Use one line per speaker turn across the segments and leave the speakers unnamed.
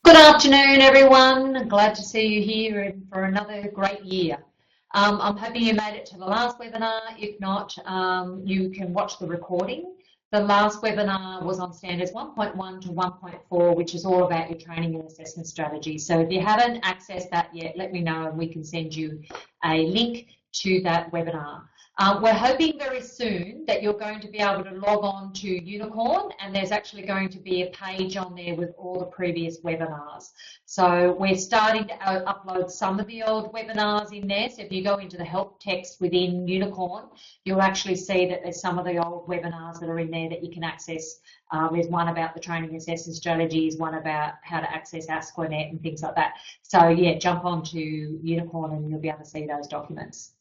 Good afternoon, everyone. Glad to see you here for another great year. I'm hoping you made it to the last webinar. If not, you can watch the recording. The last webinar was on standards 1.1 to 1.4, which is all about your training and assessment strategy. So if you haven't accessed that yet, let me know and we can send you a link to that webinar. We're hoping very soon that you're going to be able to log on to Unicorn, and there's actually going to be a page on there with all the previous webinars. So we're starting to upload some of the old webinars in there. So if you go into the help text within Unicorn, you'll actually see that there's some of the old webinars that are in there that you can access. There's one about the training assessment strategies, one about how to access ASCONet and things like that. So yeah, jump onto Unicorn and you'll be able to see those documents.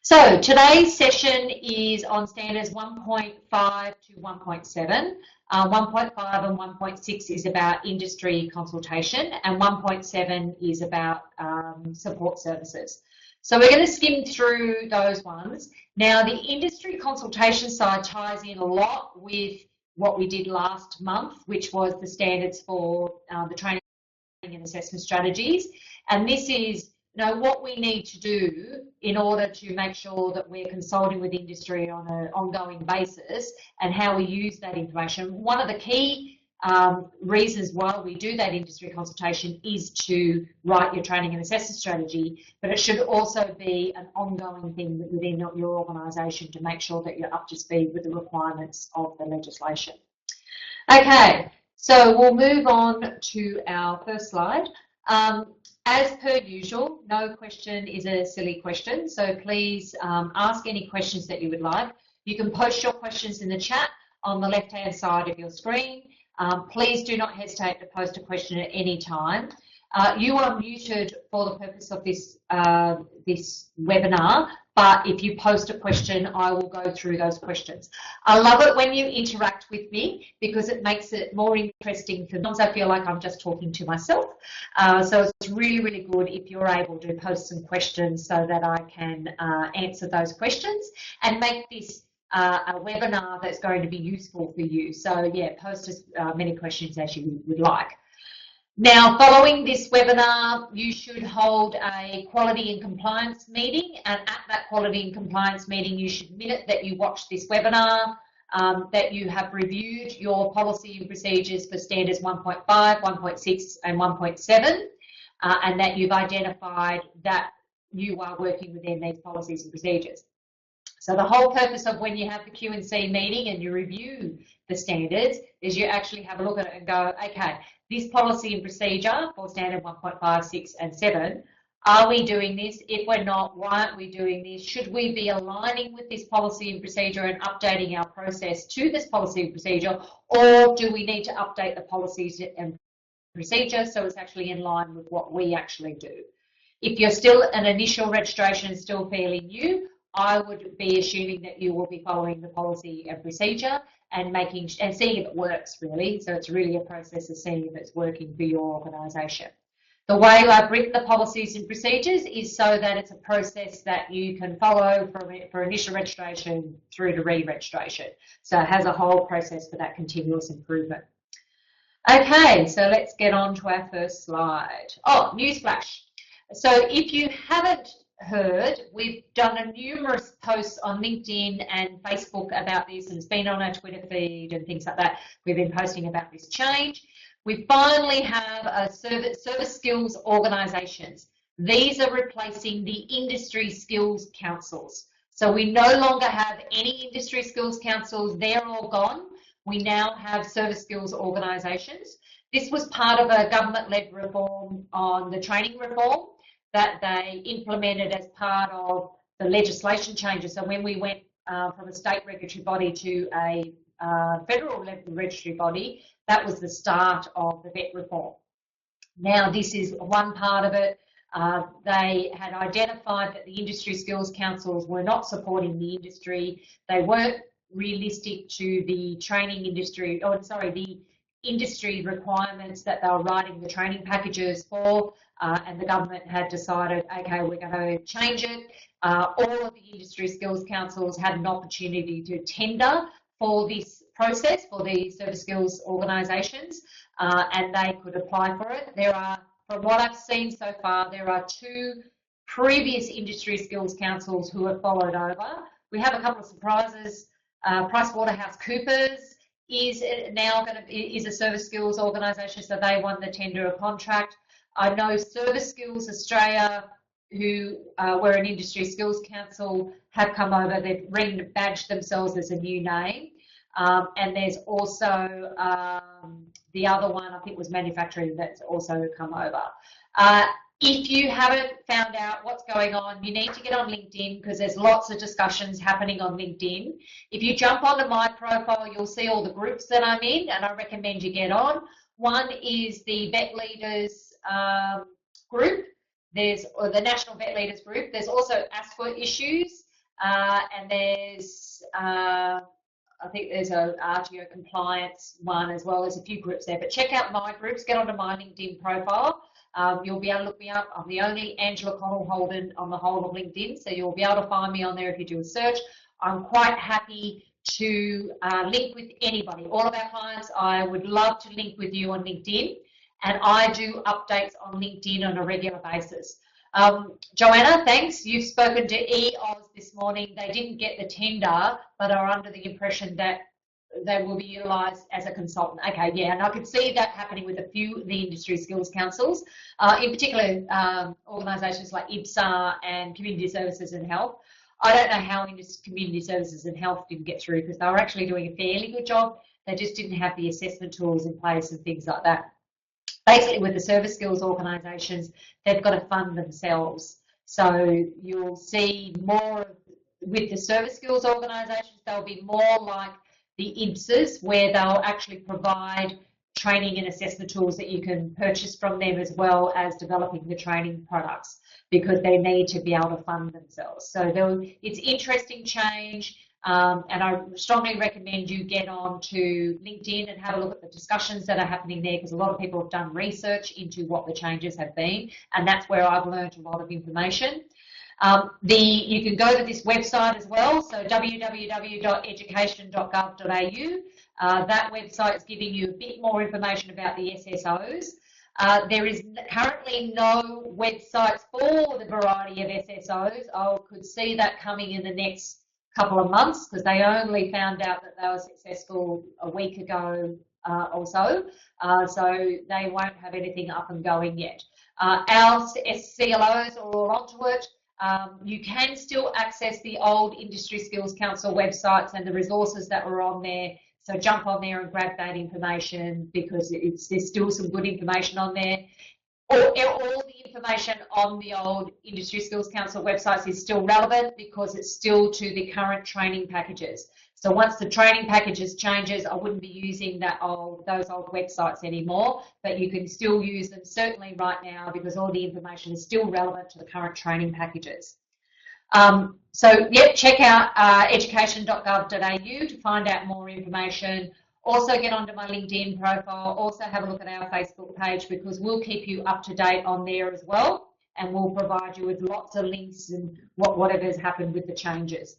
So today's session is on standards 1.5 to 1.7. 1.5 and 1.6 is about industry consultation, and 1.7 is about support services. So we're going to skim through those ones. Now, the industry consultation side ties in a lot with what we did last month, which was the standards for the training and assessment strategies. And this is what we need to do in order to make sure that we're consulting with industry on an ongoing basis and how we use that information. One of the key reasons why we do that industry consultation is to write your training and assessment strategy, but it should also be an ongoing thing within your organisation to make sure that you're up to speed with the requirements of the legislation. Okay, so we'll move on to our first slide. As per usual, no question is a silly question, so please ask any questions that you would like. You can post your questions in the chat on the left-hand side of your screen. Please do not hesitate to post a question at any time. You are muted for the purpose of this, this webinar, but if you post a question, I will go through those questions. I love it when you interact with me because it makes it more interesting for me. Sometimes I feel like I'm just talking to myself. So it's really, really good if you're able to post some questions so that I can answer those questions and make this a webinar that's going to be useful for you. So yeah, post as many questions as you would like. Now, following this webinar, you should hold a quality and compliance meeting, and at that quality and compliance meeting, you should minute that you watched this webinar, that you have reviewed your policy and procedures for standards 1.5, 1.6 and 1.7, and that you've identified that you are working within these policies and procedures. So the whole purpose of when you have the Q&C meeting and you review the standards is you actually have a look at it and go, okay, this policy and procedure for standard 1.5, 6 and 7, are we doing this? If we're not, why aren't we doing this? Should we be aligning with this policy and procedure and updating our process to this policy and procedure, or do we need to update the policies and procedure so it's actually in line with what we actually do? If you're still an initial registration, still fairly new, I would be assuming that you will be following the policy and procedure and seeing if it works really. So it's really a process of seeing if it's working for your organisation. The way I've written the policies and procedures is so that it's a process that you can follow for initial registration through to re-registration. So it has a whole process for that continuous improvement. Okay, so let's get on to our first slide. Oh, newsflash. So if you haven't heard, we've done numerous posts on LinkedIn and Facebook about this, and it's been on our Twitter feed and things like that. We've been posting about this change. We finally have a service skills organisations. These are replacing the industry skills councils. So we no longer have any industry skills councils. They're all gone. We now have service skills organisations. This was part of a government-led reform on the training reform that they implemented as part of the legislation changes. So when we went from a state regulatory body to a federal regulatory body, that was the start of the VET reform. Now this is one part of it. They had identified that the industry skills councils were not supporting the industry. They weren't realistic to the training industry, the industry requirements that they were writing the training packages for, and the government had decided, okay, we're going to change it. All of the industry skills councils had an opportunity to tender for this process for the service skills organisations, and they could apply for it. There are, from what I've seen so far, there are 2 previous industry skills councils who have followed over. We have a couple of surprises. PricewaterhouseCoopers is now is a service skills organisation, so they won the tender of contract. I know Service Skills Australia, who were an industry skills council, have come over. They've rebadged themselves as a new name. And there's also the other one, I think, was manufacturing, that's also come over. If you haven't found out what's going on, you need to get on LinkedIn, because there's lots of discussions happening on LinkedIn. If you jump onto my profile, you'll see all the groups that I'm in, and I recommend you get on. One is the Vet Leaders group. There's the National Vet Leaders group. There's also ASFA issues, and there's I think there's a RTO compliance one as well. There's a few groups there, but check out my groups. Get onto my LinkedIn profile. You'll be able to look me up. I'm the only Angela Connell Holden on the whole of LinkedIn, so you'll be able to find me on there if you do a search. I'm quite happy to link with anybody. All of our clients, I would love to link with you on LinkedIn, and I do updates on LinkedIn on a regular basis. Joanna, thanks. You've spoken to EOS this morning. They didn't get the tender, but are under the impression that they will be utilised as a consultant. Okay, yeah, and I could see that happening with a few of the industry skills councils, in particular organisations like IBSA and Community Services and Health. I don't know how Community Services and Health didn't get through, because they were actually doing a fairly good job. They just didn't have the assessment tools in place and things like that. Basically, with the service skills organisations, they've got to fund themselves. So you'll see more with the service skills organisations. They'll be more like the IBSAs, where they'll actually provide training and assessment tools that you can purchase from them, as well as developing the training products, because they need to be able to fund themselves. So it's interesting change. And I strongly recommend you get on to LinkedIn and have a look at the discussions that are happening there, because a lot of people have done research into what the changes have been, and that's where I've learned a lot of information. You can go to this website as well, so www.education.gov.au. That website is giving you a bit more information about the SSOs. There is currently no websites for the variety of SSOs. I could see that coming in the next couple of months, because they only found out that they were successful a week ago or so. So they won't have anything up and going yet. Our CLOs are all onto it. You can still access the old Industry Skills Council websites and the resources that were on there. So jump on there and grab that information, because there's still some good information on there. All the information on the old Industry Skills Council websites is still relevant, because it's still to the current training packages. So once the training packages changes, I wouldn't be using those old websites anymore, but you can still use them certainly right now, because all the information is still relevant to the current training packages. So yeah, check out education.gov.au to find out more information. Also get onto my LinkedIn profile. Also have a look at our Facebook page, because we'll keep you up to date on there as well, and we'll provide you with lots of links and whatever's happened with the changes.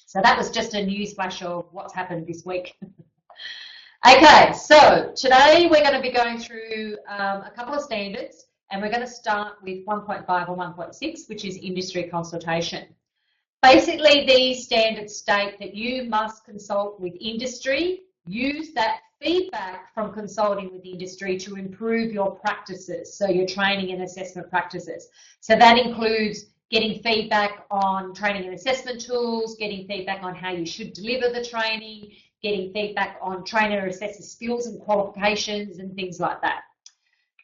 So that was just a news flash of what's happened this week. Okay, so today we're going to be going through a couple of standards, and we're going to start with 1.5 and 1.6, which is industry consultation. Basically, these standards state that you must consult with industry, use that feedback from consulting with industry to improve your practices, so your training and assessment practices. So that includes getting feedback on training and assessment tools, getting feedback on how you should deliver the training, getting feedback on trainer assessor skills and qualifications and things like that.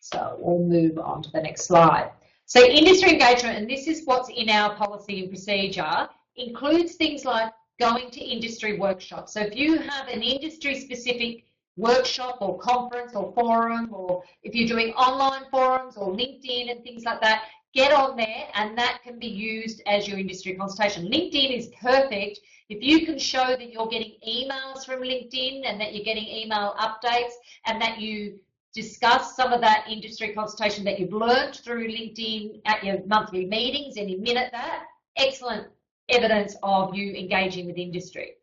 So we'll move on to the next slide. So industry engagement, and this is what's in our policy and procedure, includes things like going to industry workshops. So if you have an industry specific workshop or conference or forum, or if you're doing online forums or LinkedIn and things like that, get on there, and that can be used as your industry consultation. LinkedIn is perfect if you can show that you're getting emails from LinkedIn and that you're getting email updates, and that you discuss some of that industry consultation that you've learned through LinkedIn at your monthly meetings, and you minute that. Excellent evidence of you engaging with industry.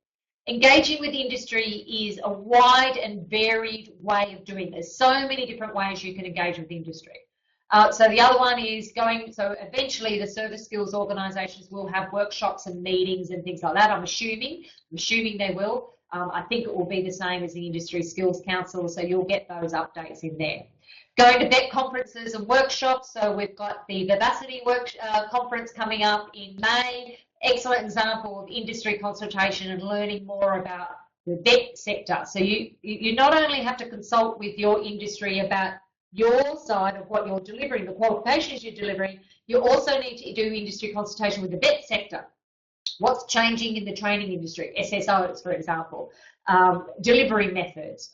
Engaging with industry is a wide and varied way of doing this. So many different ways you can engage with industry. So the other one is so eventually the service skills organisations will have workshops and meetings and things like that. I'm assuming they will. I think it will be the same as the Industry Skills Council, so you'll get those updates in there. Going to VET conferences and workshops, so we've got the Vivacity conference coming up in May. Excellent example of industry consultation and learning more about the VET sector. So you not only have to consult with your industry about your side of what you're delivering, the qualifications you're delivering, you also need to do industry consultation with the VET sector. What's changing in the training industry, SSOs, for example, delivery methods,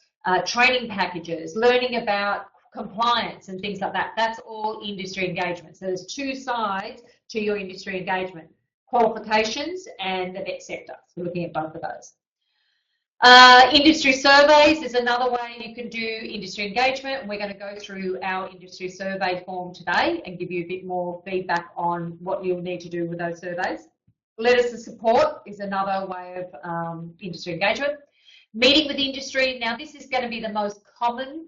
training packages, learning about compliance and things like that. That's all industry engagement. So there's two sides to your industry engagement, qualifications and the VET sector. So we're looking at both of those. Industry surveys is another way you can do industry engagement, and we're going to go through our industry survey form today and give you a bit more feedback on what you'll need to do with those surveys. Letters of support is another way of industry engagement. Meeting with industry, now this is going to be the most common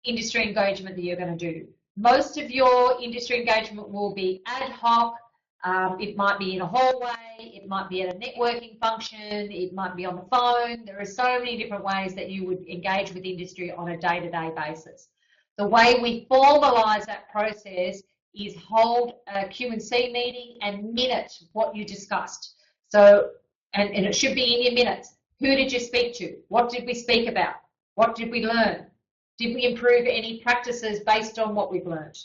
industry engagement that you're going to do. Most of your industry engagement will be ad hoc. It might be in a hallway, it might be at a networking function, it might be on the phone. There are so many different ways that you would engage with industry on a day-to-day basis. The way we formalise that process is hold a Q&C meeting and minute what you discussed. So, and it should be in your minutes. Who did you speak to? What did we speak about? What did we learn? Did we improve any practices based on what we've learned?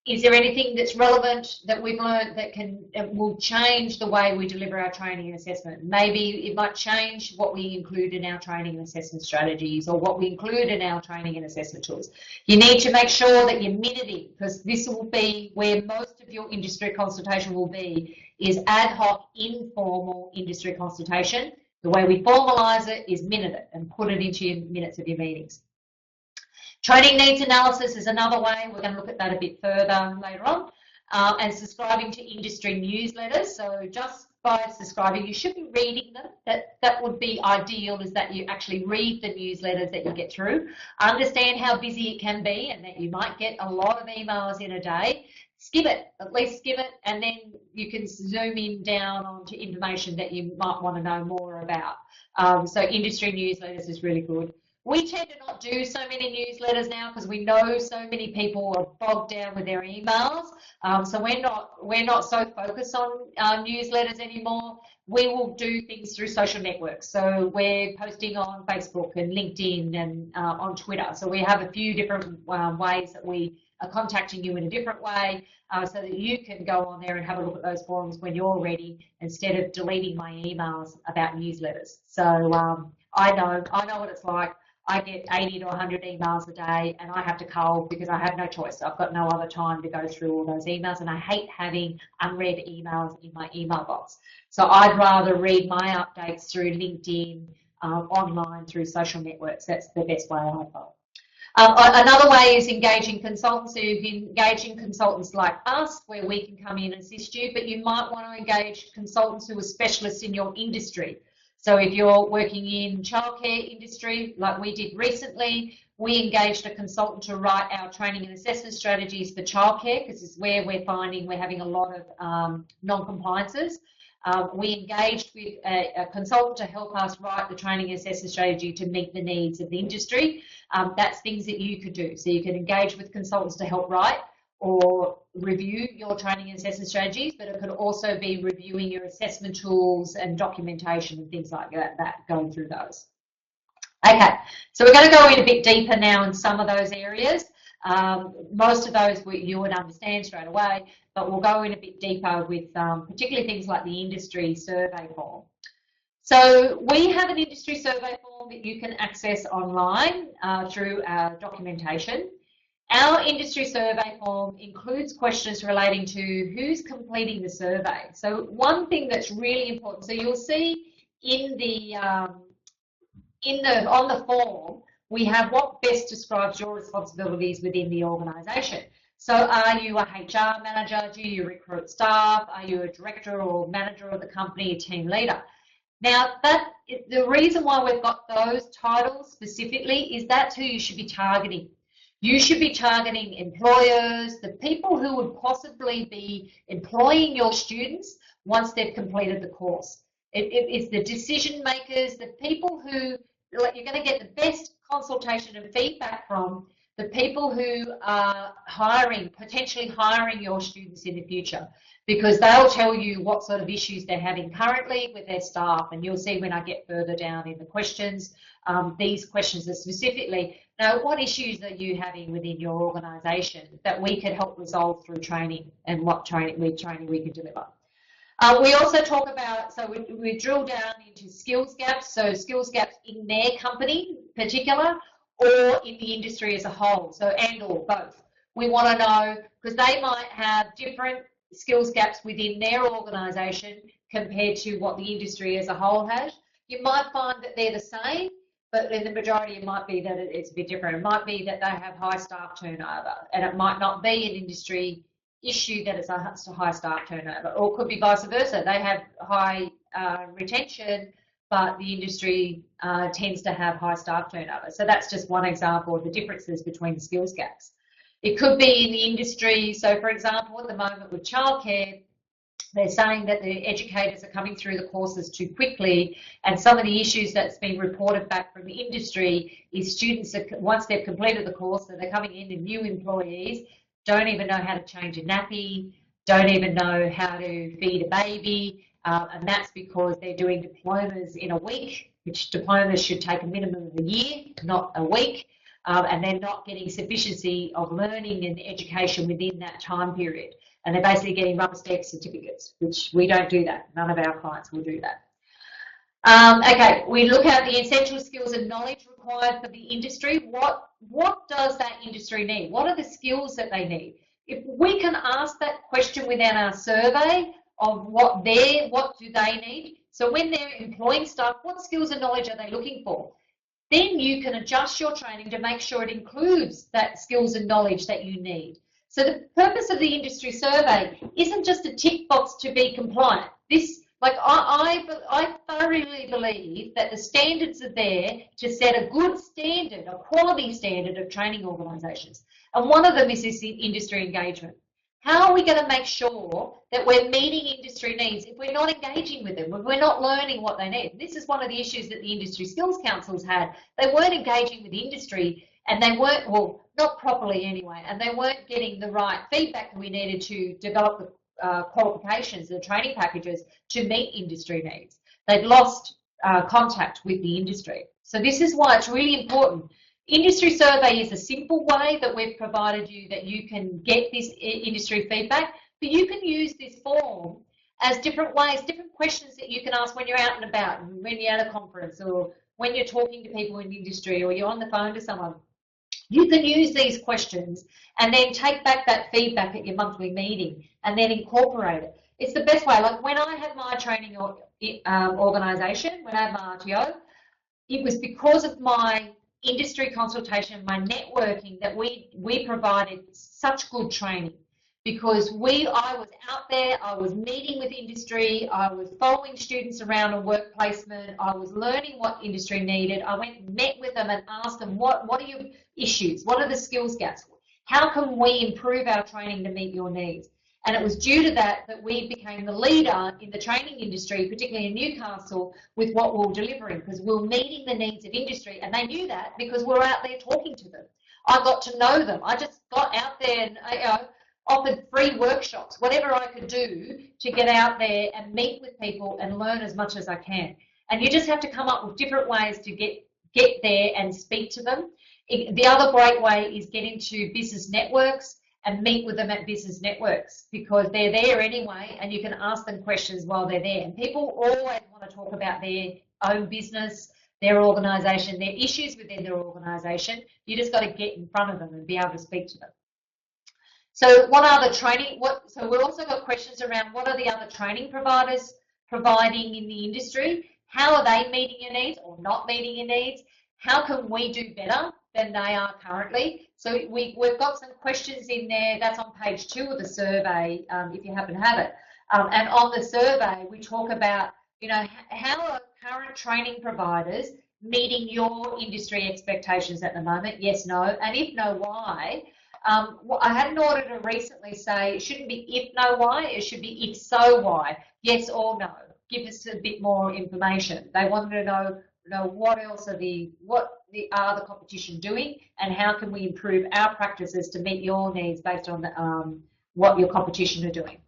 Is there anything that's relevant that we've learned that will change the way we deliver our training and assessment? Maybe it might change what we include in our training and assessment strategies or what we include in our training and assessment tools. You need to make sure that you're minuting, because this will be where most of your industry consultation will be, is ad hoc, informal industry consultation. The way we formalise it is minute it and put it into your minutes of your meetings. Training needs analysis is another way. We're going to look at that a bit further later on. And subscribing to industry newsletters. So just by subscribing, you should be reading them. That would be ideal, is that you actually read the newsletters that you get through. Understand how busy it can be and that you might get a lot of emails in a day. Skim it, at least skim it, and then you can zoom in down onto information that you might want to know more about. So industry newsletters is really good. We tend to not do so many newsletters now because we know so many people are bogged down with their emails. So we're not so focused on newsletters anymore. We will do things through social networks. So we're posting on Facebook and LinkedIn and on Twitter. So we have a few different ways that we are contacting you in a different way, so that you can go on there and have a look at those forums when you're ready, instead of deleting my emails about newsletters. So I know what it's like. I get 80 to 100 emails a day, and I have to cull because I have no choice. I've got no other time to go through all those emails, and I hate having unread emails in my email box. So I'd rather read my updates through LinkedIn, online through social networks. That's the best way I find. Another way is engaging consultants. So you can engage in consultants like us, where we can come in and assist you, but you might want to engage consultants who are specialists in your industry. So if you're working in childcare industry, like we did recently, we engaged a consultant to write our training and assessment strategies for childcare, because it's where we're finding we're having a lot of non-compliances. We engaged with a consultant to help us write the training and assessment strategy to meet the needs of the industry. That's things that you could do. So you can engage with consultants to help write or review your training and assessment strategies, but it could also be reviewing your assessment tools and documentation and things like that, going through those. Okay, so we're going to go in a bit deeper now in some of those areas. Most of those you would understand straight away, but we'll go in a bit deeper with particularly things like the industry survey form. So we have an industry survey form that you can access online through our documentation. Our industry survey form includes questions relating to who's completing the survey. So one thing that's really important, so you'll see in the on the form, we have what best describes your responsibilities within the organisation. So are you a HR manager? Do you recruit staff? Are you a director or manager of the company, a team leader? Now, the reason why we've got those titles specifically is that's who you should be targeting. You should be targeting employers, the people who would possibly be employing your students once they've completed the course. It's the decision makers, the people who you're going to get the best consultation and feedback from, the people who are potentially hiring your students in the future, because they'll tell you what sort of issues they're having currently with their staff. And you'll see when I get further down in the questions, these questions are specifically, now, what issues are you having within your organisation that we can help resolve through training, and what training we can deliver. We also talk about, so we drill down into skills gaps, so skills gaps in their company in particular, or in the industry as a whole, so and or both. We want to know, because they might have different skills gaps within their organisation compared to what the industry as a whole has. You might find that they're the same, but in the majority it might be that it's a bit different. It might be that they have high staff turnover, and it might not be an industry issue that it's a high staff turnover, or it could be vice versa. They have high retention, but the industry tends to have high staff turnover. So that's just one example of the differences between the skills gaps. It could be in the industry. So for example, at the moment with childcare, they're saying that the educators are coming through the courses too quickly, and some of the issues that's been reported back from the industry is students, once they've completed the course, so they're coming in and new employees, don't even know how to change a nappy, don't even know how to feed a baby, and that's because they're doing diplomas in a week, which diplomas should take a minimum of a year, not a week, and they're not getting sufficiency of learning and education within that time period. And they're basically getting rubber stamp certificates, which we don't do that. None of our clients will do that. Okay, we look at the essential skills and knowledge required for the industry. What does that industry need? What are the skills that they need? If we can ask that question within our survey of what do they need? So when they're employing staff, what skills and knowledge are they looking for? Then you can adjust your training to make sure it includes that skills and knowledge that you need. So the purpose of the industry survey isn't just a tick box to be compliant. I thoroughly believe that the standards are there to set a good standard, a quality standard of training organisations. And one of them is this industry engagement. How are we going to make sure that we're meeting industry needs if we're not engaging with them, if we're not learning what they need? This is one of the issues that the industry skills councils had. They weren't engaging with industry, and they weren't, well, not properly anyway, and they weren't getting the right feedback that we needed to develop the qualifications, the training packages to meet industry needs. They'd lost contact with the industry. So this is why it's really important. Industry survey is a simple way that we've provided you that you can get this industry feedback, but you can use this form as different ways, different questions that you can ask when you're out and about, when you're at a conference, or when you're talking to people in the industry, or you're on the phone to someone. You can use these questions and then take back that feedback at your monthly meeting and then incorporate it. It's the best way. Like when I had my training organisation, when I had my RTO, it was because of my industry consultation, my networking, that we provided such good training, because I was out there, I was meeting with industry, I was following students around on work placement, I was learning what industry needed. I went and met with them and asked them, what are your issues? What are the skills gaps? How can we improve our training to meet your needs? And it was due to that we became the leader in the training industry, particularly in Newcastle, with what we were delivering, because we were meeting the needs of industry, and they knew that because we were out there talking to them. I got to know them. I just got out there and offered free workshops, whatever I could do to get out there and meet with people and learn as much as I can. And you just have to come up with different ways to get there and speak to them. The other great way is get into business networks and meet with them at business networks, because they're there anyway and you can ask them questions while they're there. And people always want to talk about their own business, their organisation, their issues within their organisation. You just got to get in front of them and be able to speak to them. So what are the training, so we've also got questions around what are the other training providers providing in the industry? How are they meeting your needs or not meeting your needs? How can we do better than they are currently? So we've got some questions in there. That's on page 2 of the survey, if you happen to have it. And on the survey, we talk about you know, how are current training providers meeting your industry expectations at the moment? Yes, no, and if no, why? I had an auditor recently say it shouldn't be if no why, it should be if so why, yes or no. Give us a bit more information. They wanted to know what else are the competition doing, and how can we improve our practices to meet your needs based on what your competition are doing.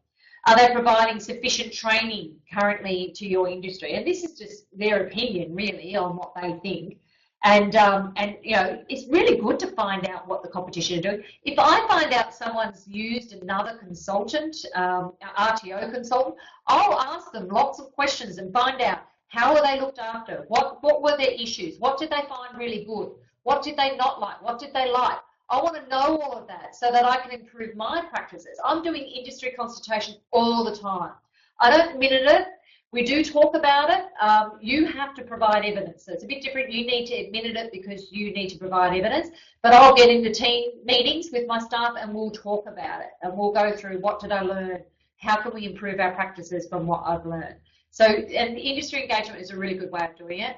Are they providing sufficient training currently to your industry? And this is just their opinion, really, on what they think. And you know, it's really good to find out what the competition are doing. If I find out someone's used another consultant, RTO consultant, I'll ask them lots of questions and find out how are they looked after, what were their issues, what did they find really good, what did they not like, what did they like. I want to know all of that so that I can improve my practices. I'm doing industry consultation all the time. I don't minute it. We do talk about it. You have to provide evidence. So it's a bit different. You need to minute it because you need to provide evidence. But I'll get into team meetings with my staff and we'll talk about it. And we'll go through what did I learn, how can we improve our practices from what I've learned. So, and industry engagement is a really good way of doing it.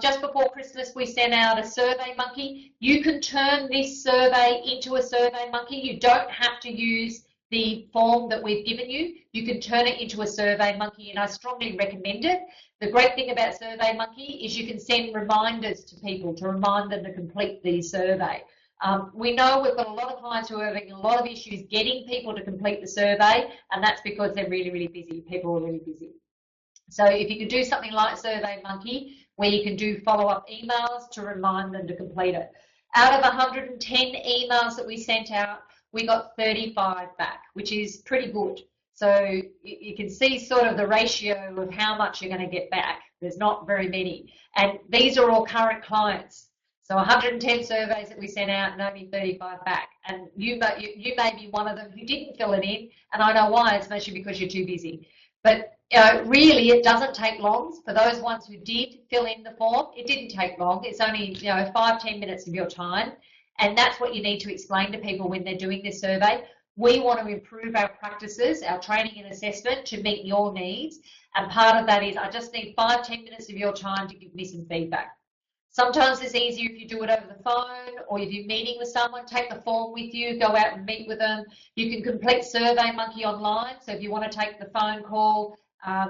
Just before Christmas, we sent out a survey monkey. You can turn this survey into a survey monkey. You don't have to use the form that we've given you. You can turn it into a survey monkey, and I strongly recommend it. The great thing about Survey Monkey is you can send reminders to people to remind them to complete the survey. We know we've got a lot of clients who are having a lot of issues getting people to complete the survey, and that's because they're really, really busy. People are really busy. So if you can do something like Survey Monkey, where you can do follow-up emails to remind them to complete it. Out of 110 emails that we sent out, we got 35 back, which is pretty good. So you can see sort of the ratio of how much you're going to get back. There's not very many. And these are all current clients. So 110 surveys that we sent out and only 35 back. And you may be one of them who didn't fill it in, and I know why. It's mostly because you're too busy. But really, it doesn't take long. For those ones who did fill in the form, it didn't take long. It's only 5-10 minutes of your time. And that's what you need to explain to people when they're doing this survey. We want to improve our practices, our training and assessment to meet your needs. And part of that is I just need 5-10 minutes of your time to give me some feedback. Sometimes it's easier if you do it over the phone, or if you're meeting with someone, take the form with you, go out and meet with them. You can complete Survey Monkey online. So if you want to take the phone call,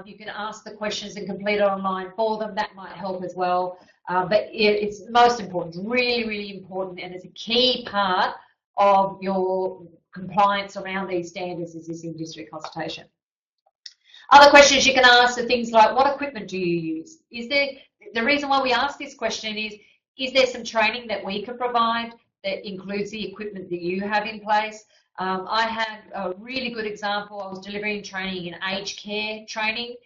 you can ask the questions and complete it online for them. That might help as well. But it's most important. It's really, really important, and it's a key part of your compliance around these standards is this industry consultation. Other questions you can ask are things like, what equipment do you use? The reason why we ask this question is there some training that we can provide that includes the equipment that you have in place? I had a really good example. I was delivering training in aged care training.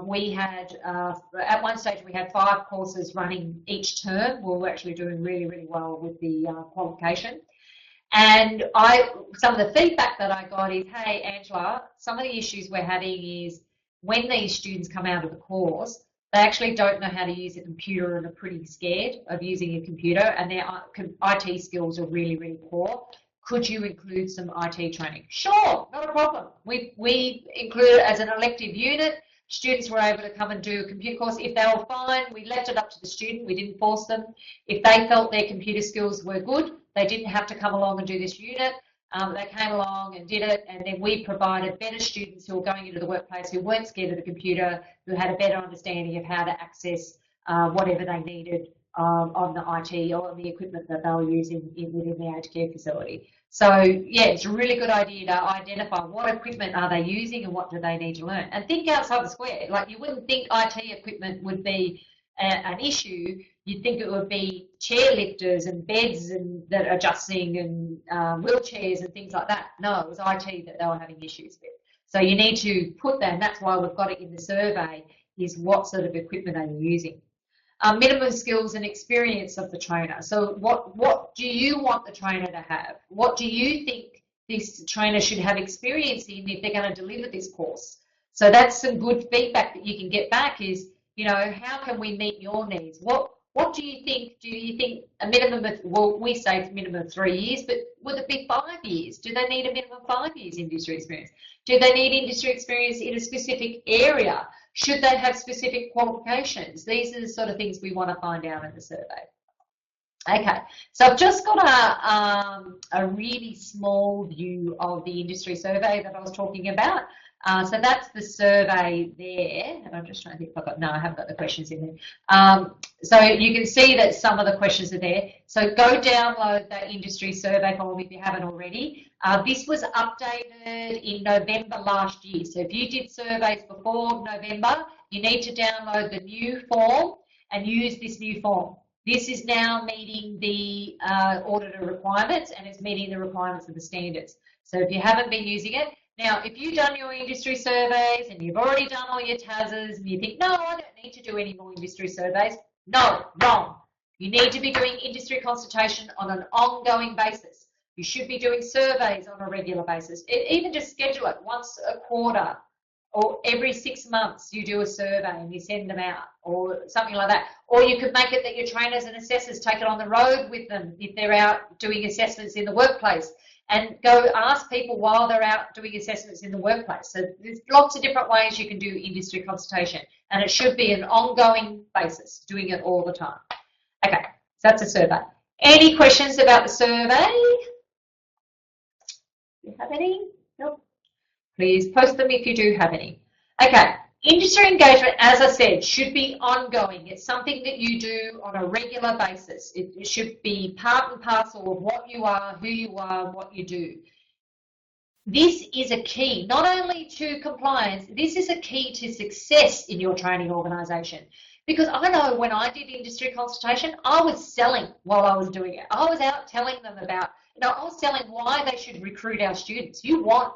We had, at one stage, we had 5 courses running each term. We were actually doing really, really well with the qualification. And some of the feedback that I got is, hey, Angela, some of the issues we're having is when these students come out of the course, they actually don't know how to use a computer and are pretty scared of using a computer, and their IT skills are really, really poor. Could you include some IT training? Sure, not a problem. We include it as an elective unit. Students were able to come and do a computer course. If they were fine, we left it up to the student. We didn't force them. If they felt their computer skills were good, they didn't have to come along and do this unit. They came along and did it, and then we provided better students who were going into the workplace, who weren't scared of the computer, who had a better understanding of how to access whatever they needed on the IT or on the equipment that they were using within the aged care facility. So yeah, it's a really good idea to identify what equipment are they using and what do they need to learn. And think outside the square. Like, you wouldn't think IT equipment would be an issue. You'd think it would be chair lifters and beds and that are adjusting and wheelchairs and things like that. No, it was IT that they were having issues with. So you need to put that, and that's why we've got it in the survey, is what sort of equipment are you using. Minimum skills and experience of the trainer. So what do you want the trainer to have? What do you think this trainer should have experience in if they're going to deliver this course? So that's some good feedback that you can get back is, how can we meet your needs? What do you think? Do you think a minimum of, well, we say it's minimum of 3 years, but would it be 5 years? Do they need a minimum of 5 years industry experience? Do they need industry experience in a specific area? Should they have specific qualifications? These are the sort of things we want to find out in the survey. Okay, so I've just got a really small view of the industry survey that I was talking about. So that's the survey there, and I'm just trying to think if I've got, no, I haven't got the questions in there. So you can see that some of the questions are there. So go download that industry survey form if you haven't already. This was updated in November last year. So if you did surveys before November, you need to download the new form and use this new form. This is now meeting the auditor requirements, and it's meeting the requirements of the standards. So if you haven't been using it, now if you've done your industry surveys and you've already done all your TASs and you think, no, I don't need to do any more industry surveys, no, wrong. You need to be doing industry consultation on an ongoing basis. You should be doing surveys on a regular basis. Even just schedule it once a quarter, or every 6 months you do a survey and you send them out, or something like that. Or you could make it that your trainers and assessors take it on the road with them if they're out doing assessments in the workplace, and go ask people while they're out doing assessments in the workplace. So there's lots of different ways you can do industry consultation, and it should be an ongoing basis, doing it all the time. Okay, so that's a survey. Any questions about the survey? Do you have any? Nope. Please post them if you do have any. Okay, industry engagement, as I said, should be ongoing. It's something that you do on a regular basis. It should be part and parcel of what you are, who you are, and what you do. This is a key, not only to compliance, this is a key to success in your training organisation. Because I know when I did industry consultation, I was selling while I was doing it. I was out telling them about, I was telling why they should recruit our students. You want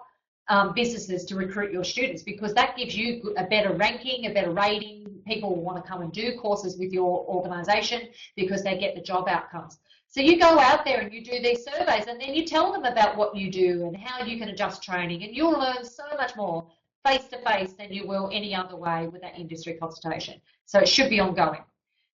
businesses to recruit your students because that gives you a better ranking, a better rating. People will want to come and do courses with your organisation because they get the job outcomes. So you go out there and you do these surveys, and then you tell them about what you do and how you can adjust training, and you'll learn so much more face-to-face than you will any other way with that industry consultation. So it should be ongoing.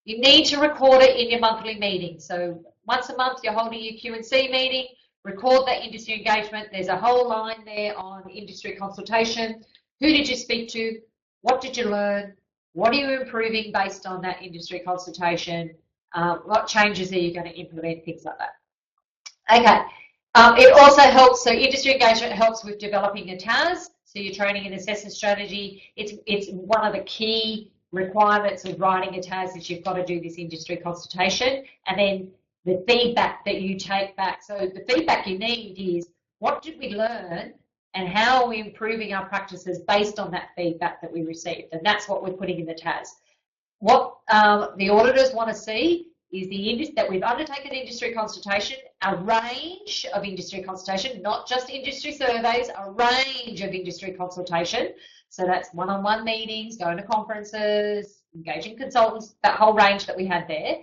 You need to record it in your monthly meeting. So once a month you're holding your Q&C meeting, record that industry engagement. There's a whole line there on industry consultation. Who did you speak to? What did you learn? What are you improving based on that industry consultation? What changes are you going to implement? Things like that. Okay. It also helps, so industry engagement helps with developing a TAS, so your training and assessment strategy. It's one of the key requirements of writing a TAS is you've got to do this industry consultation, and then the feedback that you take back. So the feedback you need is, what did we learn and how are we improving our practices based on that feedback that we received? And that's what we're putting in the TAS. What the auditors want to see is that we've undertaken industry consultation, a range of industry consultation, not just industry surveys, a range of industry consultation. So that's one-on-one meetings, going to conferences, engaging consultants, that whole range that we had there.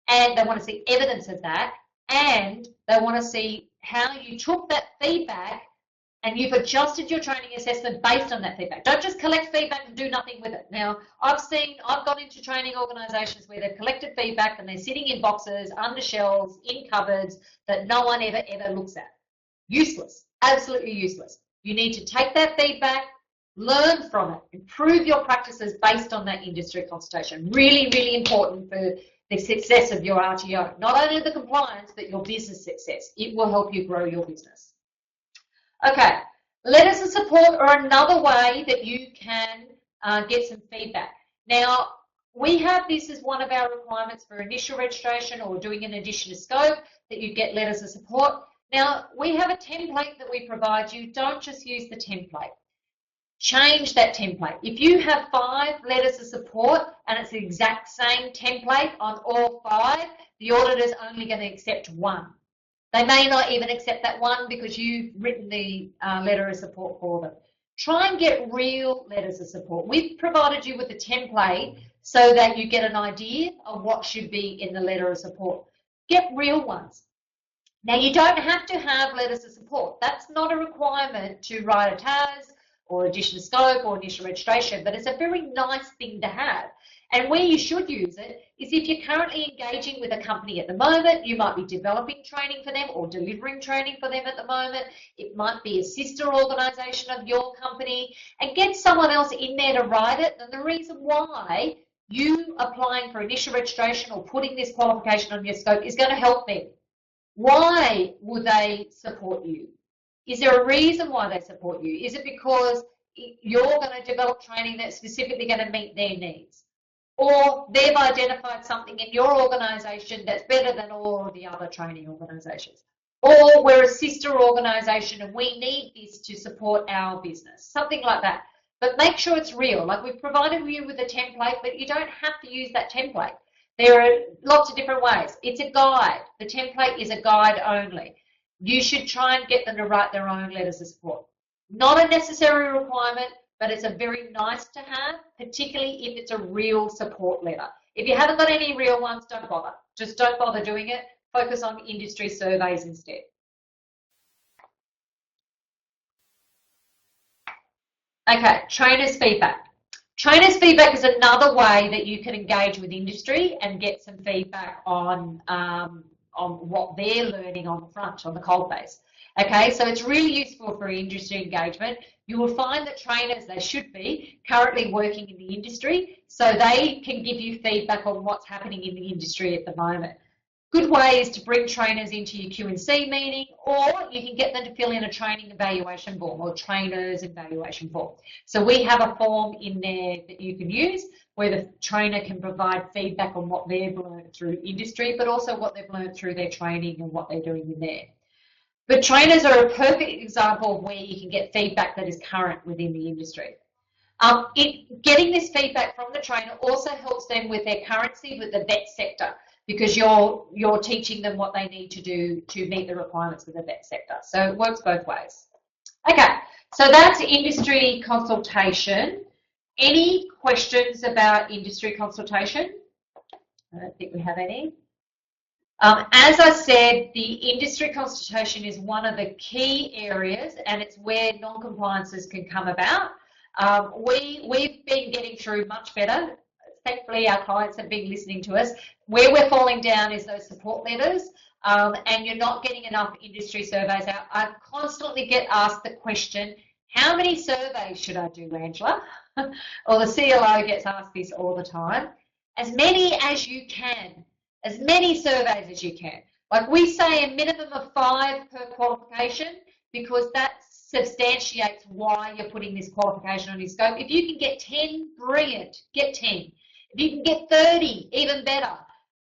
And they want to see evidence of that, and they want to see how you took that feedback and you've adjusted your training assessment based on that feedback. Don't just collect feedback and do nothing with it. Now, I've gone into training organisations where they've collected feedback and they're sitting in boxes, under shelves, in cupboards that no one ever looks at. Useless, absolutely useless. You need to take that feedback, learn from it, improve your practices based on that industry consultation. Really, really important for the success of your RTO, not only the compliance, but your business success. It will help you grow your business. Okay, letters of support are another way that you can get some feedback. Now, we have this as one of our requirements for initial registration or doing an addition of scope, that you get letters of support. Now, we have a template that we provide you. Don't just use the template. Change that template. If you have 5 letters of support and it's the exact same template on all 5, the auditor is only going to accept 1. They may not even accept that one because you've written the letter of support for them. Try and get real letters of support. We've provided you with a template so that you get an idea of what should be in the letter of support. Get real ones. Now, you don't have to have letters of support. That's not a requirement to write a TAS or addition of scope or initial registration, but it's a very nice thing to have. And where you should use it is if you're currently engaging with a company at the moment, you might be developing training for them or delivering training for them at the moment. It might be a sister organisation of your company, and get someone else in there to write it. And the reason why you applying for initial registration or putting this qualification on your scope is going to help them. Why would they support you? Is there a reason why they support you? Is it because you're going to develop training that's specifically going to meet their needs? Or they've identified something in your organisation that's better than all of the other training organisations? Or we're a sister organisation and we need this to support our business, something like that. But make sure it's real. Like, we've provided you with a template, but you don't have to use that template. There are lots of different ways. It's a guide. The template is a guide only. You should try and get them to write their own letters of support. Not a necessary requirement, but it's a very nice to have, particularly if it's a real support letter. If you haven't got any real ones, don't bother. Just don't bother doing it. Focus on industry surveys instead. Okay, trainers' feedback. Trainers' feedback is another way that you can engage with industry and get some feedback on what they're learning on the front, on the cold base. Okay, so it's really useful for industry engagement. You will find that trainers, they should be currently working in the industry, so they can give you feedback on what's happening in the industry at the moment. Good way is to bring trainers into your Q&C meeting, or you can get them to fill in a training evaluation form or trainers evaluation form. So we have a form in there that you can use where the trainer can provide feedback on what they've learned through industry, but also what they've learned through their training and what they're doing in there. But trainers are a perfect example of where you can get feedback that is current within the industry. Getting this feedback from the trainer also helps them with their currency with the vet sector, because you're teaching them what they need to do to meet the requirements of the vet sector. So it works both ways. Okay, so that's industry consultation. Any questions about industry consultation? I don't think we have any. As I said, the industry consultation is one of the key areas, and it's where non-compliances can come about. We've been getting through much better. Thankfully, our clients have been listening to us. Where we're falling down is those support letters, and you're not getting enough industry surveys out. I constantly get asked the question, how many surveys should I do, Angela? Or the CLO gets asked this all the time. As many as you can, as many surveys as you can. Like, we say a minimum of 5 per qualification, because that substantiates why you're putting this qualification on your scope. If you can get 10, brilliant, get 10. If you can get 30, even better.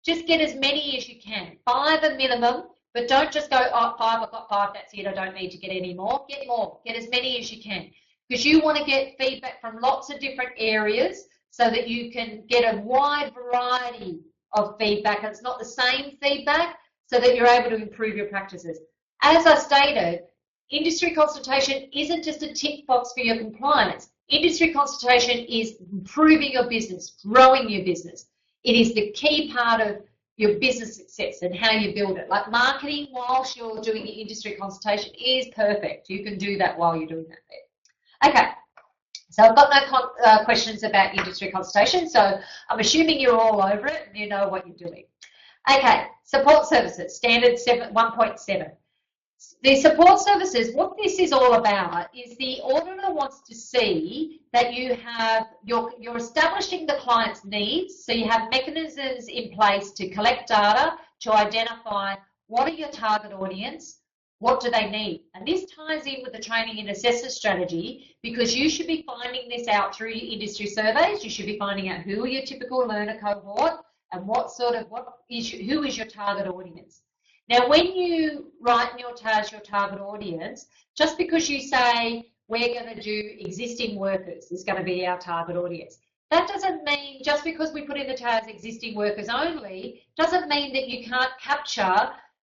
Just get as many as you can. 5 a minimum, but don't just go, oh, 5, I've got 5, that's it, I don't need to get any more. Get more, get as many as you can. Because you want to get feedback from lots of different areas so that you can get a wide variety of feedback, and it's not the same feedback, so that you're able to improve your practices. As I stated, industry consultation isn't just a tick box for your compliance. Industry consultation is improving your business, growing your business. It is the key part of your business success and how you build it. Like, marketing whilst you're doing your industry consultation is perfect. You can do that while you're doing that there. Okay, so I've got no questions about industry consultation, so I'm assuming you're all over it and you know what you're doing. Okay, support services, standard 1.7. The support services, what this is all about is the auditor wants to see that you have, you're establishing the client's needs, so you have mechanisms in place to collect data, to identify what are your target audience, what do they need. And this ties in with the training and assessor strategy, because you should be finding this out through your industry surveys. You should be finding out who are your typical learner cohort and who is your target audience. Now, when you write in your TAS your target audience, just because you say we're going to do existing workers is going to be our target audience, that doesn't mean, just because we put in the TAS existing workers only, doesn't mean that you can't capture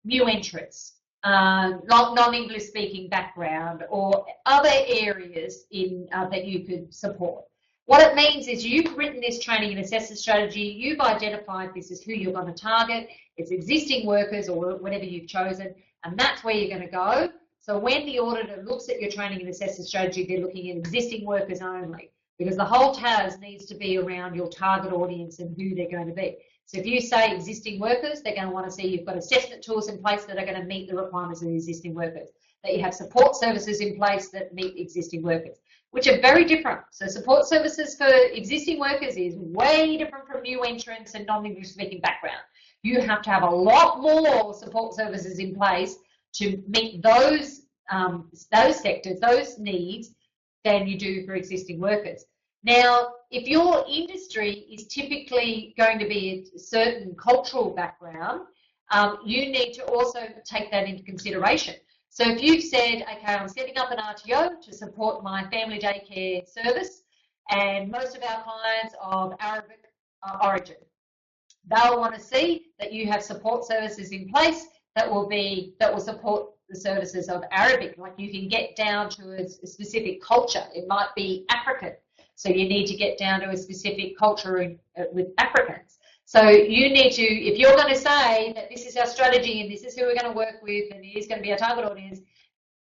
new entrants, non-English speaking background, or other areas that you could support. What it means is you've written this training and assessor strategy, you've identified this is who you're going to target, it's existing workers or whatever you've chosen, and that's where you're going to go. So when the auditor looks at your training and assessor strategy, they're looking at existing workers only. because the whole TAS needs to be around your target audience and who they're going to be. So if you say existing workers, they're going to want to see you've got assessment tools in place that are going to meet the requirements of the existing workers, that you have support services in place that meet existing workers, which are very different. So support services for existing workers is way different from new entrants and non-English speaking background. You have to have a lot more support services in place to meet those sectors, those needs, than you do for existing workers. Now, if your industry is typically going to be a certain cultural background, you need to also take that into consideration. So if you've said, okay, I'm setting up an RTO to support my family daycare service, and most of our clients of Arabic origin, they'll want to see that you have support services in place that will support the services of Arabic. Like, you can get down to a specific culture. It might be African, so you need to get down to a specific culture with Africans. So you need to, if you're going to say that this is our strategy and this is who we're going to work with and it is going to be our target audience,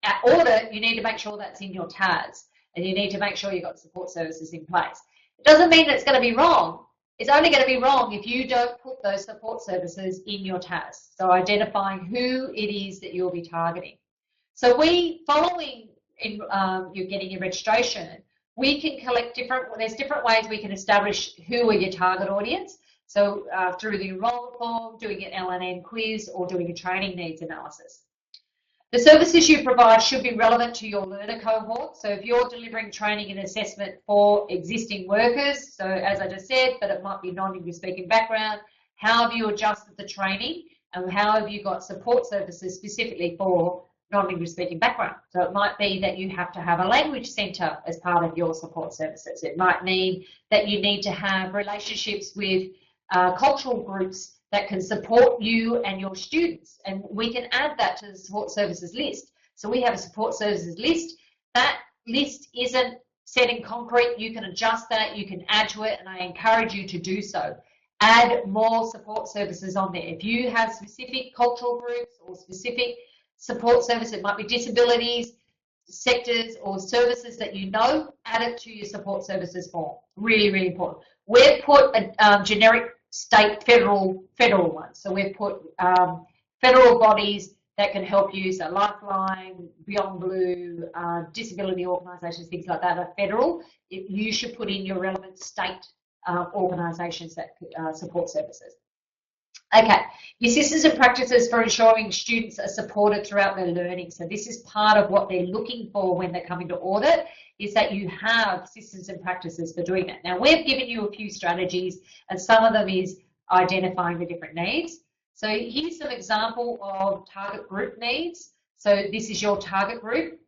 at audit, you need to make sure that's in your TAS, and you need to make sure you've got support services in place. It doesn't mean that it's going to be wrong. It's only going to be wrong if you don't put those support services in your TAS. So identifying who it is that you'll be targeting. So following you're getting your registration, we can collect there's different ways we can establish who are your target audience. So through the enrollment form, doing an LNM quiz, or doing a training needs analysis. The services you provide should be relevant to your learner cohort. So if you're delivering training and assessment for existing workers, so as I just said, but it might be non-English speaking background, how have you adjusted the training and how have you got support services specifically for non-English speaking background? So it might be that you have to have a language centre as part of your support services. It might mean that you need to have relationships with cultural groups that can support you and your students, and we can add that to the support services list. So we have a support services list. That list isn't set in concrete. You can adjust that, you can add to it, and I encourage you to do so. Add more support services on there. If you have specific cultural groups or specific support services, it might be disabilities, sectors or services that you know, add it to your support services form. Really, really important. We've put a generic state, federal ones. So we've put federal bodies that can help you, so Lifeline, Beyond Blue, disability organisations, things like that are federal. You should put in your relevant state organisations that support services. Okay, your systems and practices for ensuring students are supported throughout their learning. So this is part of what they're looking for when they're coming to audit, is that you have systems and practices for doing that. Now, we've given you a few strategies, and some of them is identifying the different needs. So here's some example of target group needs. So this is your target group.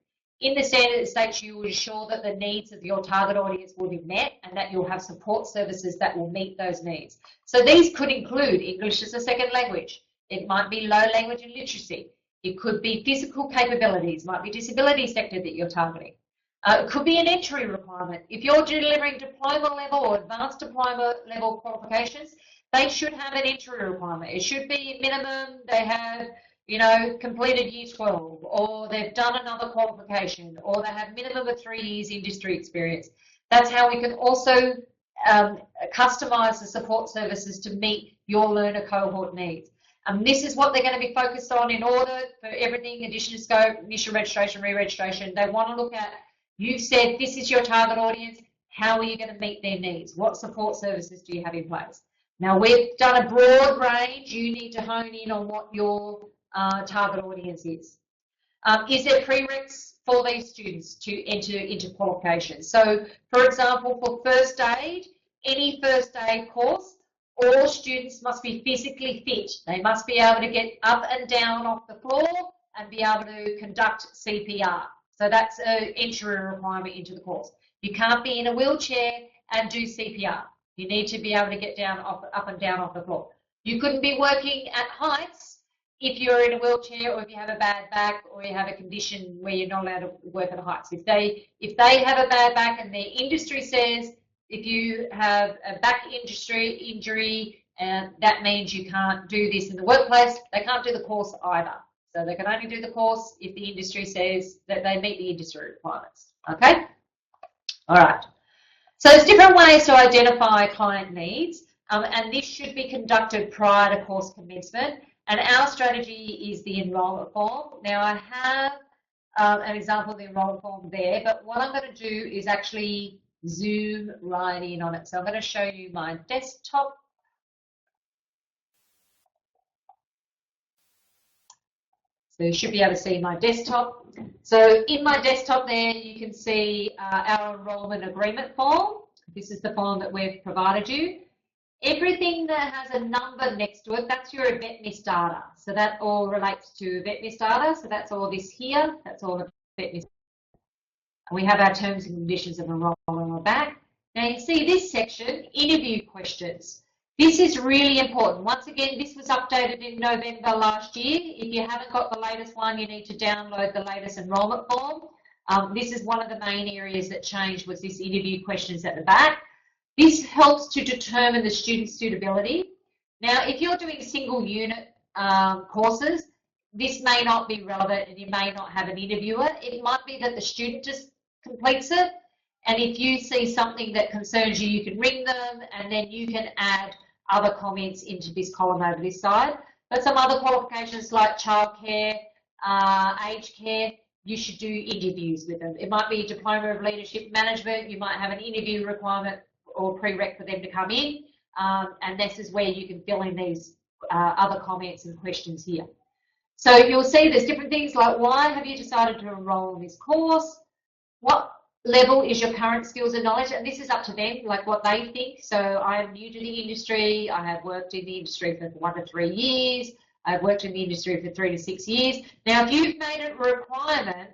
In the standard states, you will ensure that the needs of your target audience will be met and that you'll have support services that will meet those needs. So these could include English as a second language. It might be low language and literacy. It could be physical capabilities, might be disability sector that you're targeting. It could be an entry requirement. If you're delivering diploma level or advanced diploma level qualifications, they should have an entry requirement. It should be minimum they have, you know, completed year 12, or they've done another qualification, or they have minimum of 3 years industry experience. That's how we can also customise the support services to meet your learner cohort needs. This is what they're going to be focused on in audit for everything, addition to scope, initial registration, re-registration. They want to look at, you've said this is your target audience, how are you going to meet their needs? What support services do you have in place? Now, we've done a broad range. You need to hone in on what your target audience is. Is there prereqs for these students to enter into qualifications? So, for example, for first aid, any first aid course, all students must be physically fit. They must be able to get up and down off the floor and be able to conduct CPR. So that's an entry requirement into the course. You can't be in a wheelchair and do CPR. You need to be able to get down up and down off the floor. You couldn't be working at heights if you're in a wheelchair, or if you have a bad back, or you have a condition where you're not allowed to work at heights. If they have a bad back and their industry says if you have a back injury, that means you can't do this in the workplace, they can't do the course either. So they can only do the course if the industry says that they meet the industry requirements. Okay? All right. So there's different ways to identify client needs, and this should be conducted prior to course commencement. And our strategy is the enrolment form. Now I have an example of the enrolment form there, but what I'm going to do is actually zoom right in on it. So I'm going to show you my desktop. So you should be able to see my desktop. So in my desktop there, you can see our enrolment agreement form. This is the form that we've provided you. Everything that has a number next to it, that's your VetMIS data. So that all relates to VetMIS data. So that's all this here. That's all the VetMIS. We have our terms and conditions of enrolment on the back. Now you see this section, interview questions. This is really important. Once again, this was updated in November last year. If you haven't got the latest one, you need to download the latest enrolment form. This is one of the main areas that changed, was this interview questions at the back. This helps to determine the student's suitability. Now, if you're doing single unit courses, this may not be relevant and you may not have an interviewer. It might be that the student just completes it, and if you see something that concerns you, you can ring them and then you can add other comments into this column over this side. But some other qualifications like childcare, aged care, you should do interviews with them. It might be a diploma of leadership management. You might have an interview requirement or prereq for them to come in, and this is where you can fill in these other comments and questions here. So you'll see there's different things like, why have you decided to enroll in this course? What level is your current skills and knowledge? And this is up to them, like what they think. So I am new to the industry. I have worked in the industry for 1 to 3 years. I've worked in the industry for 3 to 6 years. Now, if you've made it a requirement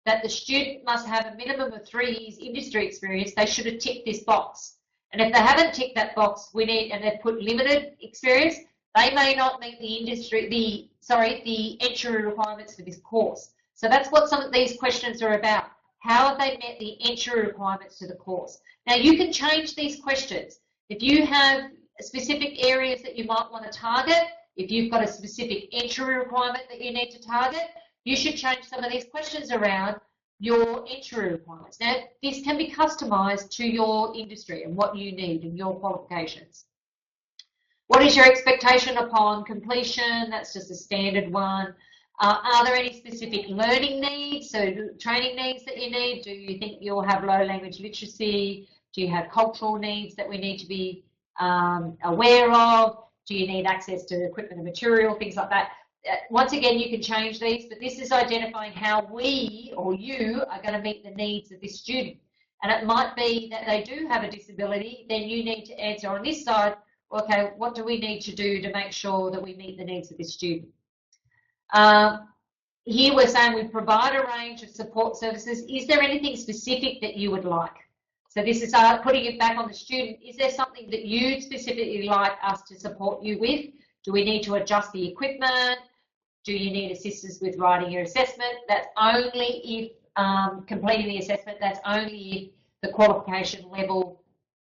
that the student must have a minimum of 3 years industry experience, they should have ticked this box. And if they haven't ticked that box, and they've put limited experience, they may not meet the entry requirements for this course. So that's what some of these questions are about. How have they met the entry requirements to the course? Now you can change these questions. If you have specific areas that you might want to target, if you've got a specific entry requirement that you need to target, you should change some of these questions around your entry requirements. Now, this can be customized to your industry and what you need and your qualifications. What is your expectation upon completion? That's just a standard one. Are there any specific learning needs, so training needs that you need? Do you think you'll have low language literacy? Do you have cultural needs that we need to be aware of? Do you need access to equipment and material, things like that? Once again, you can change these, but this is identifying how we or you are going to meet the needs of this student. And it might be that they do have a disability, then you need to answer on this side, okay, what do we need to do to make sure that we meet the needs of this student? Here we're saying we provide a range of support services. Is there anything specific that you would like? So this is putting it back on the student. Is there something that you'd specifically like us to support you with? Do we need to adjust the equipment? Do you need assistance with writing your assessment? That's only if completing the assessment, that's only if the qualification level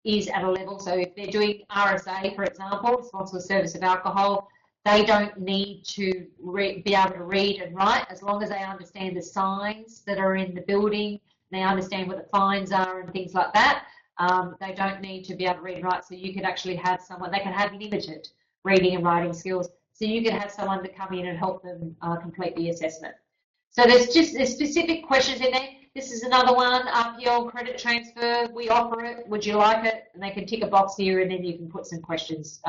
is at a level. So if they're doing RSA, for example, responsible service of alcohol, they don't need to be able to read and write, as long as they understand the signs that are in the building, they understand what the fines are and things like that. They don't need to be able to read and write, so you could actually have someone, they can have limited reading and writing skills, so you could have someone to come in and help them complete the assessment. So there's specific questions in there. This is another one, RPL credit transfer, we offer it, would you like it? And they can tick a box here, and then you can put some questions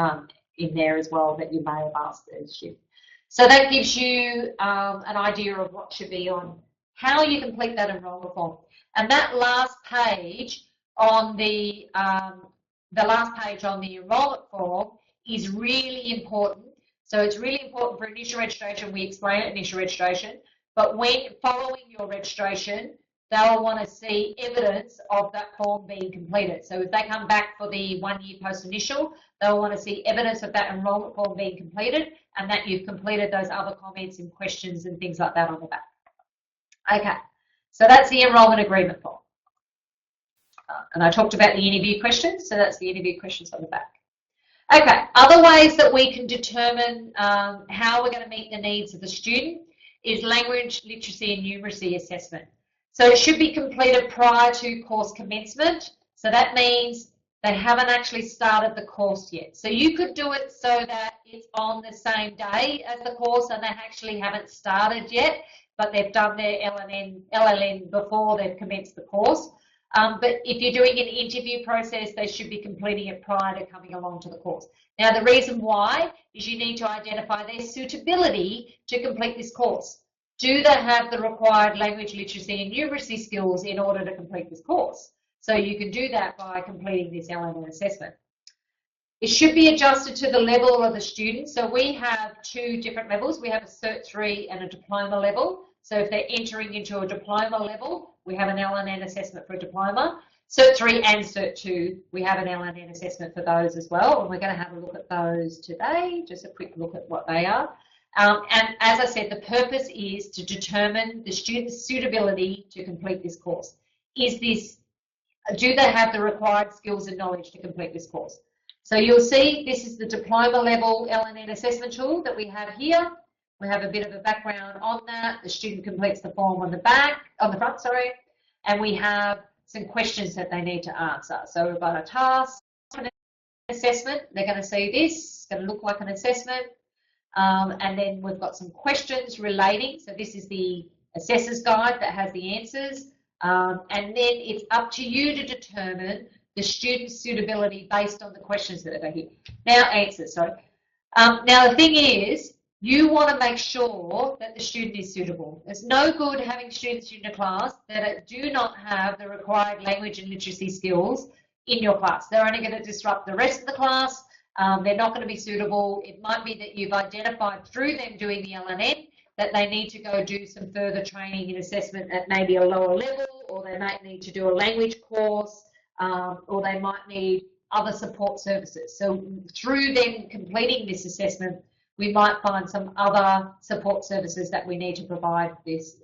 in there as well that you may have asked the student. So that gives you an idea of what should be on how you complete that enrolment form. And that last page on the enrolment form is really important. So it's really important for initial registration. We explain it, initial registration, but when following your registration, they'll want to see evidence of that form being completed. So if they come back for the 1 year post initial, they'll want to see evidence of that enrolment form being completed and that you've completed those other comments and questions and things like that on the back. Okay, so that's the enrolment agreement form. And I talked about the interview questions, so that's the interview questions on the back. Okay, other ways that we can determine how we're going to meet the needs of the student is language, literacy and numeracy assessment. So it should be completed prior to course commencement. So that means they haven't actually started the course yet. So you could do it so that it's on the same day as the course and they actually haven't started yet, but they've done their LLN before they've commenced the course. But if you're doing an interview process, they should be completing it prior to coming along to the course. Now, the reason why is you need to identify their suitability to complete this course. Do they have the required language literacy and numeracy skills in order to complete this course? So you can do that by completing this LLN assessment. It should be adjusted to the level of the student. So we have two different levels. We have a Cert 3 and a diploma level. So if they're entering into a diploma level, we have an LLN assessment for a diploma. Cert 3 and Cert 2, we have an LLN assessment for those as well. And we're going to have a look at those today, just a quick look at what they are. And as I said, the purpose is to determine the student's suitability to complete this course. Do they have the required skills and knowledge to complete this course? So you'll see this is the diploma level LLN assessment tool that we have here. We have a bit of a background on that. The student completes the form on the front, and we have some questions that they need to answer. So we've got a task, an assessment. They're going to see this. It's going to look like an assessment. And then we've got some questions relating. So this is the assessor's guide that has the answers. And then it's up to you to determine the student's suitability based on the questions that are here. Now the thing is, you want to make sure that the student is suitable. It's no good having students in your class that do not have the required language and literacy skills in your class. They're only going to disrupt the rest of the class. They're not going to be suitable. It might be that you've identified through them doing the LNN that they need to go do some further training and assessment at maybe a lower level, or they might need to do a language course, or they might need other support services. So through them completing this assessment, we might find some other support services that we need to provide this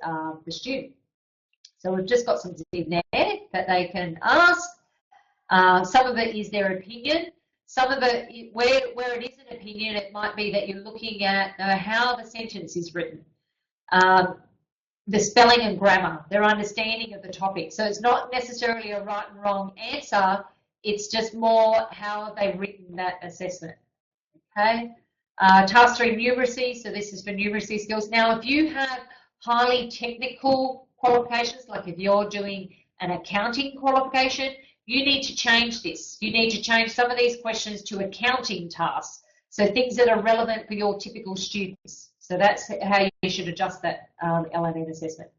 the student. So we've just got some in there that they can ask. Some of it is their opinion. Some of it, where it is an opinion, it might be that you're looking at how the sentence is written, the spelling and grammar, their understanding of the topic. So it's not necessarily a right and wrong answer. It's just more how have they written that assessment. Okay. Task 3, numeracy. So this is for numeracy skills. Now, if you have highly technical qualifications, like if you're doing an accounting qualification, you need to change this. You need to change some of these questions to accounting tasks. So things that are relevant for your typical students. So that's how you should adjust that LNN assessment.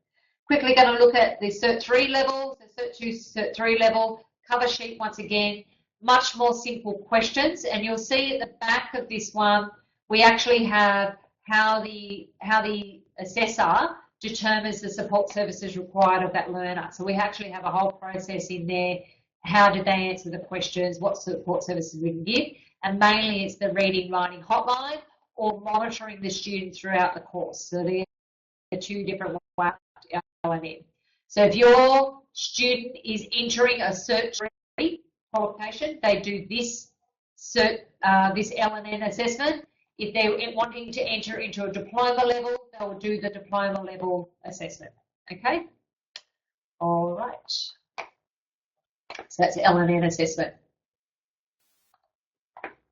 Quickly going to look at the Cert 3 level. So Cert 2, Cert 3 level, cover sheet once again, much more simple questions. And you'll see at the back of this one, we actually have how the assessor determines the support services required of that learner. So we actually have a whole process in there. How did they answer the questions? What support services we can give? And mainly it's the reading, writing hotline or monitoring the student throughout the course. So there are two different ways to LNN. So if your student is entering a Cert 3 qualification, they do this LNN assessment. If they're wanting to enter into a diploma level, they'll do the diploma level assessment. Okay? All right. So that's the LNN assessment.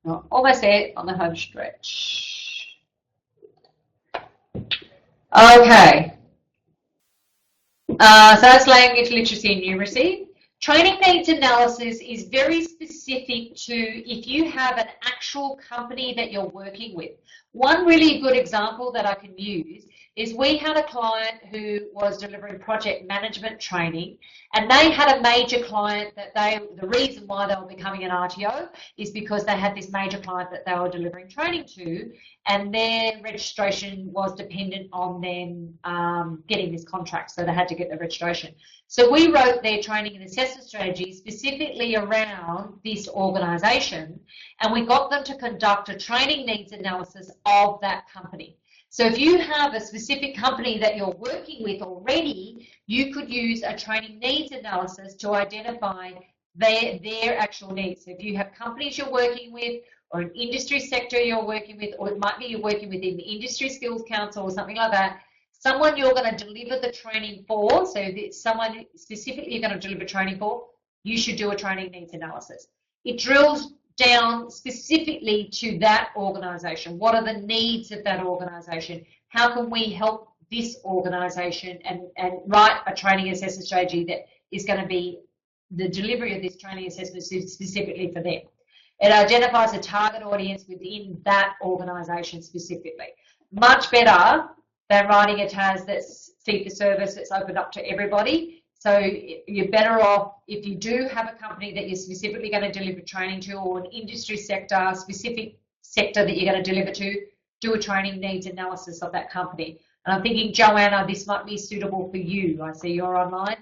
Oh, almost there on the home stretch. Okay. So that's language literacy and numeracy. Training needs analysis is very specific to if you have an actual company that you're working with. One really good example that I can use is we had a client who was delivering project management training, and they had a major client that the reason why they were becoming an RTO is because they had this major client that they were delivering training to, and their registration was dependent on them getting this contract, so they had to get the registration. So we wrote their training and assessment strategy specifically around this organisation, and we got them to conduct a training needs analysis of that company. So if you have a specific company that you're working with already, you could use a training needs analysis to identify their actual needs. So if you have companies you're working with or an industry sector you're working with, or it might be you're working within the Industry Skills Council or something like that, someone you're going to deliver the training for, so someone specifically you're going to deliver training for, you should do a training needs analysis. It drills down specifically to that organisation. What are the needs of that organisation? How can we help this organisation, and write a training assessment strategy that is going to be the delivery of this training assessment specifically for them. It identifies a target audience within that organisation specifically. Much better than writing a TAS that's fee for service, that's opened up to everybody. So you're better off, if you do have a company that you're specifically going to deliver training to, or an industry sector, specific sector that you're going to deliver to, do a training needs analysis of that company. And I'm thinking, Joanna, this might be suitable for you. I see you're online.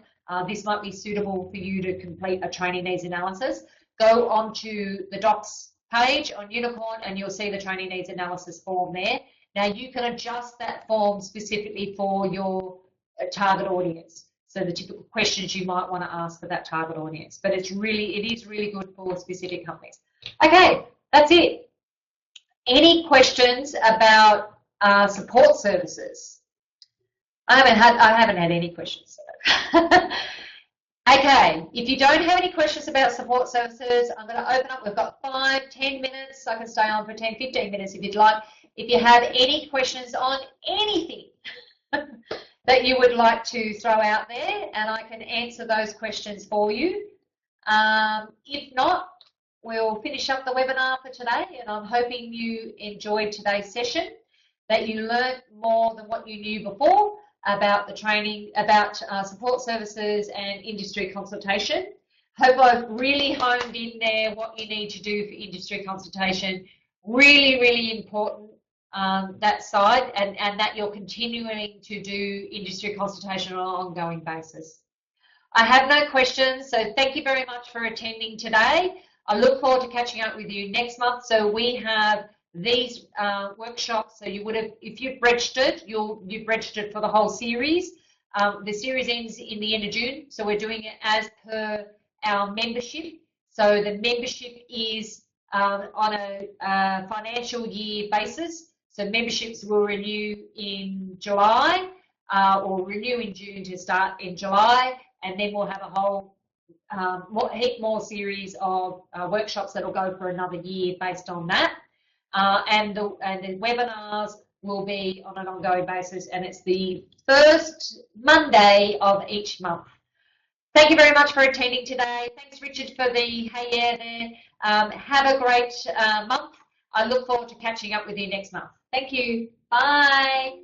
This might be suitable for you to complete a training needs analysis. Go onto the docs page on Unicorn and you'll see the training needs analysis form there. Now you can adjust that form specifically for your target audience. So the typical questions you might want to ask for that target audience. But it is really good for specific companies. Okay, that's it. Any questions about support services? I haven't had any questions. Okay, if you don't have any questions about support services, I'm going to open up. We've got 5-10 minutes. I can stay on for 10-15 minutes if you'd like. If you have any questions on anything that you would like to throw out there, and I can answer those questions for you. If not, we'll finish up the webinar for today, and I'm hoping you enjoyed today's session, that you learned more than what you knew before about the training, about support services and industry consultation. Hope I've really honed in there what you need to do for industry consultation. Really important, that side, and that you're continuing to do industry consultation on an ongoing basis. I have no questions, so thank you very much for attending today. I look forward to catching up with you next month. So we have these workshops, so you would have, if you've registered, you've registered for the whole series. The series ends in the end of June, so we're doing it as per our membership. So the membership is on a financial year basis. So memberships will renew in July, or renew in June to start in July, and then we'll have a whole heap more series of workshops that will go for another year based on that. And the webinars will be on an ongoing basis, and it's the first Monday of each month. Thank you very much for attending today. Thanks, Richard, for the hey yeah there. Have a great month. I look forward to catching up with you next month. Thank you. Bye.